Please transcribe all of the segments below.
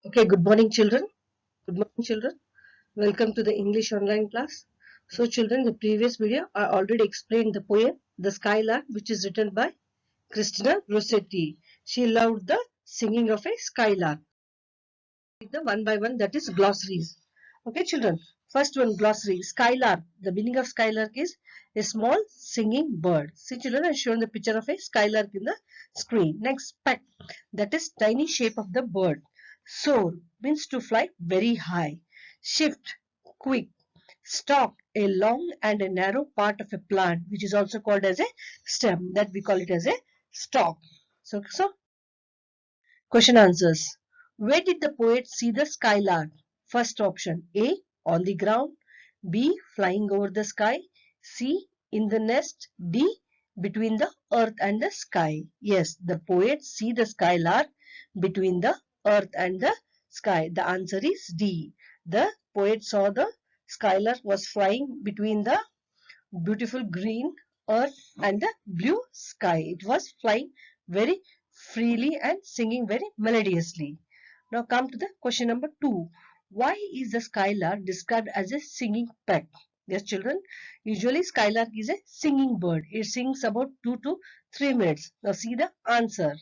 Okay, good morning, children. Good morning, children. Welcome to the English online class. So, children, the previous video I already explained the poem The Skylark, which is written by Christina Rossetti. She loved the singing of a skylark. The one by one, that is glossaries. Okay, children. First one, glossary. Skylark. The meaning of skylark is a small singing bird. See, children, I have shown the picture of a skylark in the screen. Next, speck. That is tiny shape of the bird. Soar means to fly very high. Shift, quick. Stalk, a long and a narrow part of a plant, which is also called as a stem. That we call it as a stalk. So question answers. Where did the poet see the skylark? First option A. On the ground. B. Flying over the sky. C. In the nest. D. Between the earth and the sky. Yes, the poet see the skylark between the earth and the sky. The answer is D. The poet saw the skylark was flying between the beautiful green earth and the blue sky. It was flying very freely and singing very melodiously. Now come to the question number 2. Why is the skylark described as a singing peck? Yes, children. Usually skylark is a singing bird. It sings about 2 to 3 minutes. Now see the answer.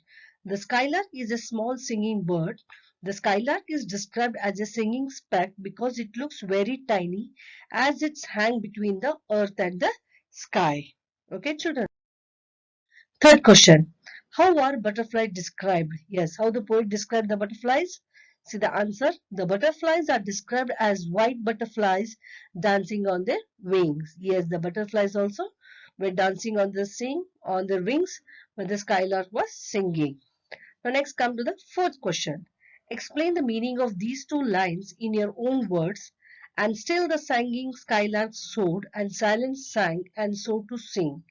The skylark is a small singing bird. The skylark is described as a singing speck because it looks very tiny as it's hang between the earth and the sky. Okay, children. Third question. How are butterflies described? Yes, how the poet described the butterflies? See the answer. The butterflies are described as white butterflies dancing on their wings. Yes, the butterflies also were dancing on their wings when the skylark was singing. Now next come to the fourth question. Explain the meaning of these two lines in your own words. And still the singing skylark soared, and silence sang, and so to sing.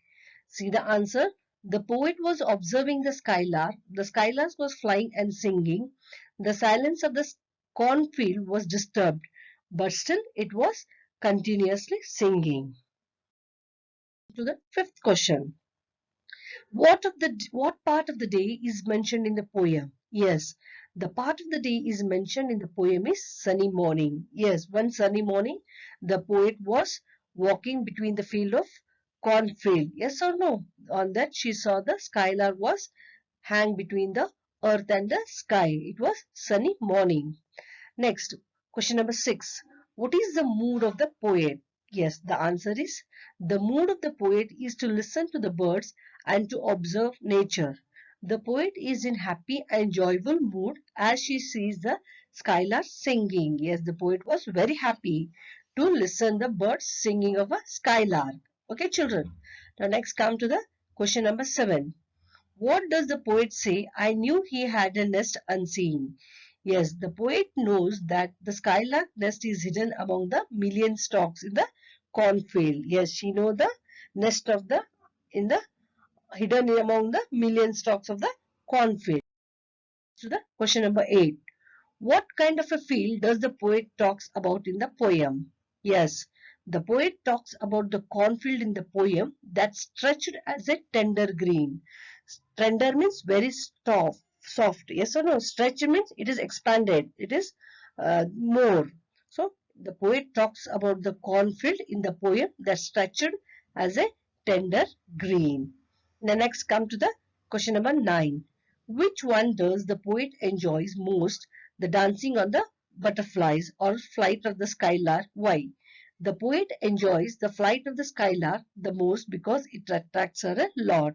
See the answer. The poet was observing the skylark. The skylark was flying and singing. The silence of the cornfield was disturbed, but still it was continuously singing. To the fifth question. What part of the day is mentioned in the poem? Yes, the part of the day is mentioned in the poem is sunny morning. Yes, one sunny morning, the poet was walking between the field of cornfield. Yes or no? On that she saw the skylark was hang between the earth and the sky. It was sunny morning. Next, question number 6. What is the mood of the poet? Yes, the answer is the mood of the poet is to listen to the birds and to observe nature. The poet is in happy and joyful mood as she sees the skylark singing. Yes, the poet was very happy to listen the birds singing of a skylark. Okay, children. Now next come to the question number 7. What does the poet say? I knew he had a nest unseen. Yes, the poet knows that the skylark nest is hidden among the million stalks in the cornfield. Yes, she knows the nest of the in the hidden among the million stalks of the cornfield. To the question number 8. What kind of a field does the poet talks about in the poem? Yes, the poet talks about the cornfield in the poem that stretched as a tender green. Tender means very soft. Yes or no? Stretch means it is expanded. It is more. So the poet talks about the cornfield in the poem that stretched as a tender green. Now next come to the question number 9. Which one does the poet enjoys most? The dancing on the butterflies or flight of the skylark? Why? The poet enjoys the flight of the skylark the most because it attracts her a lot.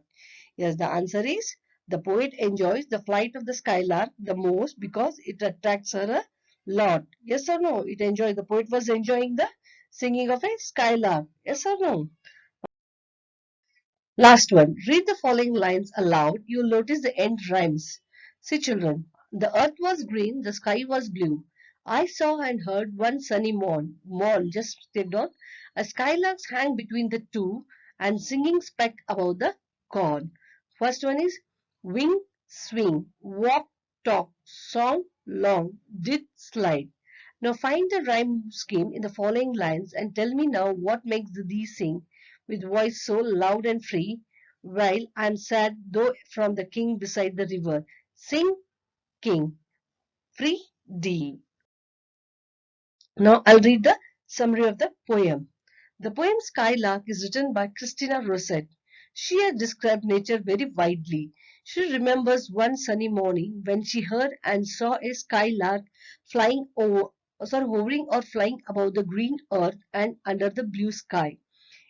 Yes, the answer is the poet enjoys the flight of the skylark the most because it attracts her a lot. Yes or no? The poet was enjoying the singing of a skylark. Yes or no? Last one. Read the following lines aloud. You'll notice the end rhymes. See, children. The earth was green, the sky was blue. I saw and heard one sunny morn just stayed on. A skylark hang between the two and singing speck above the corn. First one is wing, swing, walk, talk, song, long, did, slide. Now find the rhyme scheme in the following lines and tell me now what makes these sing with voice so loud and free, while I'm sad though from the king beside the river. Sing, king, free, D. Now I'll read the summary of the poem. The poem Skylark is written by Christina Rossetti. She has described nature very widely. She remembers one sunny morning when she heard and saw a skylark flying over, hovering or flying above the green earth and under the blue sky.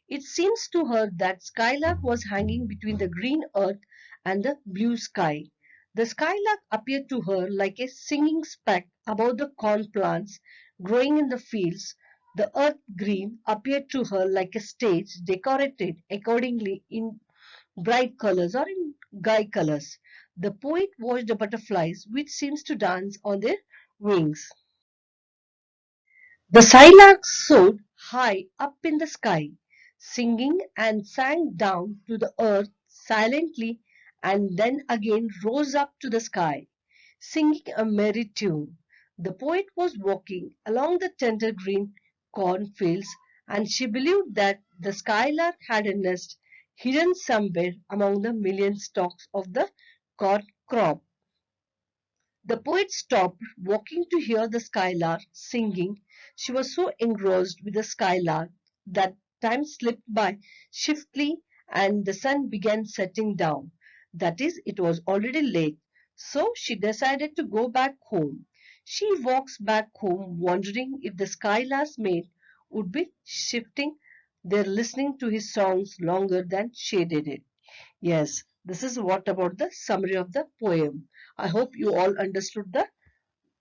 It seems to her that Skylark was hanging between the green earth and the blue sky. The skylark appeared to her like a singing speck above the corn plants growing in the fields. The earth green appeared to her like a stage decorated accordingly in bright colors or in gay colors. The poet watched the butterflies which seems to dance on their wings. The skylark soared high up in the sky, singing and sank down to the earth silently and then again rose up to the sky, singing a merry tune. The poet was walking along the tender green cornfields and she believed that the skylark had a nest hidden somewhere among the million stalks of the corn crop. The poet stopped walking to hear the skylark singing. She was so engrossed with the skylark that time slipped by swiftly and the sun began setting down. That is, it was already late. So she decided to go back home. She walks back home wondering if the skylark's mate would be shifting there listening to his songs longer than she did it. Yes, this is what about the summary of the poem. I hope you all understood the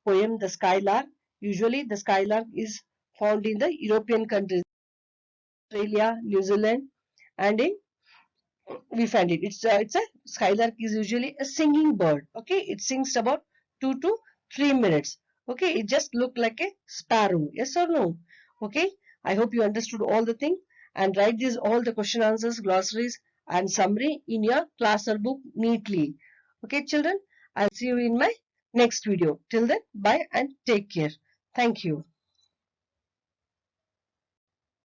poem The Skylark. Usually the skylark is found in the European countries, Australia, New Zealand, and in we find it. It's a skylark is usually a singing bird. Okay, it sings about 2 to 3 minutes. Okay, it just look like a sparrow. Yes or no? Okay, I hope you understood all the thing and write these all the question answers, glossaries, and summary in your class or book neatly. Okay, children, I'll see you in my next video. Till then, bye and take care. Thank you.